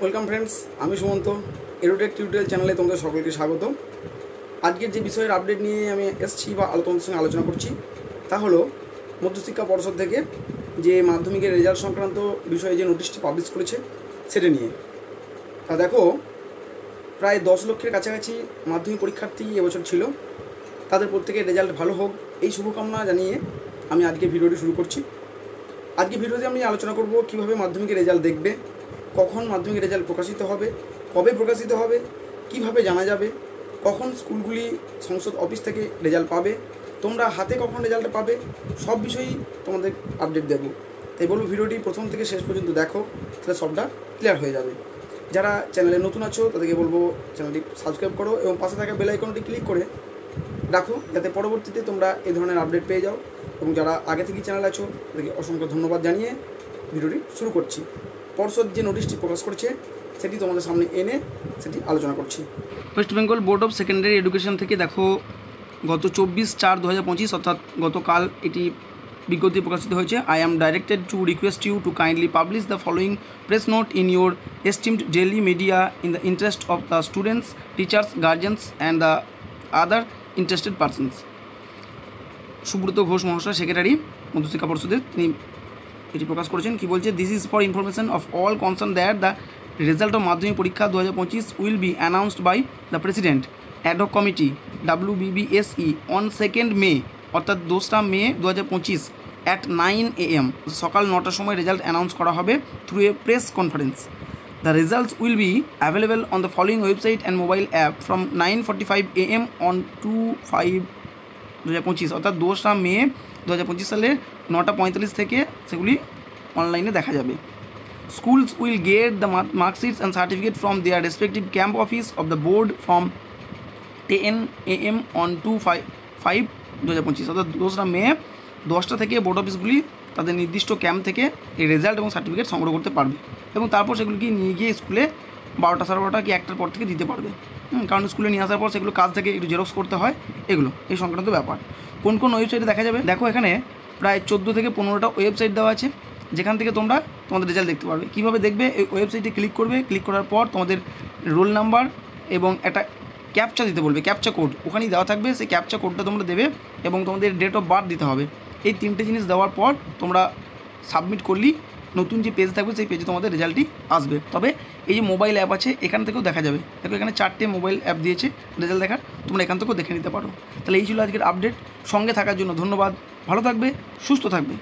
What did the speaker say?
Welcome friends, আমি Sumanta. এরোটেক tutorial চ্যানেলে তোমাদের সকলকে স্বাগত। আজকের যে বিষয়ের আপডেট নিয়ে আমি এসেছি বা তোমাদের সঙ্গে আলোচনা করছি তা হলো মধ্যশিক্ষা পর্ষদ থেকে যে মাধ্যমিকের রেজাল্ট সংক্রান্ত বিষয়ে যে নোটিশটি পাবলিশ করেছে সেটা নিয়ে। তা দেখো, প্রায় 10 লক্ষের কাছাকাছি মাধ্যমিক পরীক্ষার্থী এবছর ছিল। তাদের প্রত্যেকের রেজাল্ট ভালো হোক এই শুভকামনা জানিয়ে আমি আজকে ভিডিওটি শুরু করছি। আজকে ভিডিওতে আমি আলোচনা করব কীভাবে মাধ্যমিকের রেজাল্ট দেখবে, কখন মাধ্যমিক রেজাল্ট প্রকাশিত হবে, কবে প্রকাশিত হবে, কিভাবে জানা যাবে, কখন স্কুলগুলি সংসদ অফিস থেকে রেজাল্ট পাবে, তোমরা হাতে কখন রেজাল্ট পাবে, সব বিষয়েই তোমাদের আপডেট দেবো। তাই বলবো ভিডিওটি প্রথম থেকে শেষ পর্যন্ত দেখো, তাহলে সবটা ক্লিয়ার হয়ে যাবে। যারা চ্যানেলে নতুন আছো তাদেরকে বলবো চ্যানেলটি সাবস্ক্রাইব করো এবং পাশে থাকা বেল আইকনটি ক্লিক করে রাখো, যাতে পরবর্তীতে তোমরা এই ধরনের আপডেট পেয়ে যাও। এবং যারা আগে থেকেই চ্যানেল আছো তাদেরকে অসংখ্য ধন্যবাদ জানিয়ে ভিডিওটি শুরু করছি। পর্ষদ যে নোটিশটি প্রকাশ করেছে সেটি তোমাদের সামনে এনে সেটি আলোচনা করছি। West Bengal board of secondary education থেকে দেখো গত 24/4/2025 অর্থাৎ গতকাল এটি বিজ্ঞপ্তি প্রকাশিত হয়েছে। I am directed to request you to kindly publish the following press note in your esteemed daily media in the interest of the students, teachers, guardians and the other interested persons. Subrata Ghosh মহাশয়, secretary মধ্যশিক্ষা পর্ষদের, তিনি এটি প্রকাশ করেছেন। কি বলছে? This is for information of all concern that the result of Madhyamik পরীক্ষা 2025 will be announced by the president adhoc committee WBBSE on 2nd May, অর্থাৎ 2রা মে 2025 at 9 AM, সকাল 9টার সময় রেজাল্ট অ্যানাউন্স করা হবে through a press conference. The results will be available on the following website and mobile app from 9:45 AM on 2/5/2025, অর্থাৎ 2রা মে 2025 সালে 9:45 থেকে সেগুলি অনলাইনে দেখা যাবে। Schools will get the marksheets and certificate from their respective camp office of the board from 10 AM on 2/5/2025, অর্থাৎ 2রা মে 10টা থেকে বোর্ড অফিসগুলি তাদের নির্দিষ্ট ক্যাম্প থেকে এই রেজাল্ট এবং সার্টিফিকেট সংগ্রহ করতে পারবে এবং তারপর সেগুলিকে নিয়ে গিয়ে স্কুলে 12টা 12:30 কি 1টার পর থেকে দিতে পারবে। কারণ স্কুলে নিয়ে আসার পর সেগুলো কাজ থেকে একটু জেরক্স করতে হয়, এগুলো এই সংক্রান্ত ব্যাপার। কোন কোন ওয়েবসাইটে দেখা যাবে দেখো, এখানে প্রায় 14 থেকে 15টা ওয়েবসাইট দেওয়া আছে যেখান থেকে তোমরা তোমাদের রেজাল্ট দেখতে পারবে। কীভাবে দেখবে? এই ওয়েবসাইটে ক্লিক করবে, ক্লিক করার পর তোমাদের রোল নাম্বার এবং একটা ক্যাপচা দিতে বলবে, ক্যাপচা কোড ওখানেই দেওয়া থাকবে। সেই ক্যাপচা কোডটা তোমরা দেবে এবং তোমাদের ডেট অফ বার্থ দিতে হবে। এই 3টে জিনিস দেওয়ার পর তোমরা সাবমিট করলেই নতুন যে পেজ থাকবে সেই পেজে তোমাদের রেজাল্টটি আসবে। তবে এই যে মোবাইল অ্যাপ আছে এখান থেকেও দেখা যাবে। দেখো এখানে 4টে মোবাইল অ্যাপ দিয়েছে রেজাল্ট দেখার, তোমরা এখান থেকেও দেখে নিতে পারো। তাহলে এই ছিল আজকের আপডেট। সঙ্গে থাকার জন্য ধন্যবাদ। ভালো থাকবে, সুস্থ থাকবে।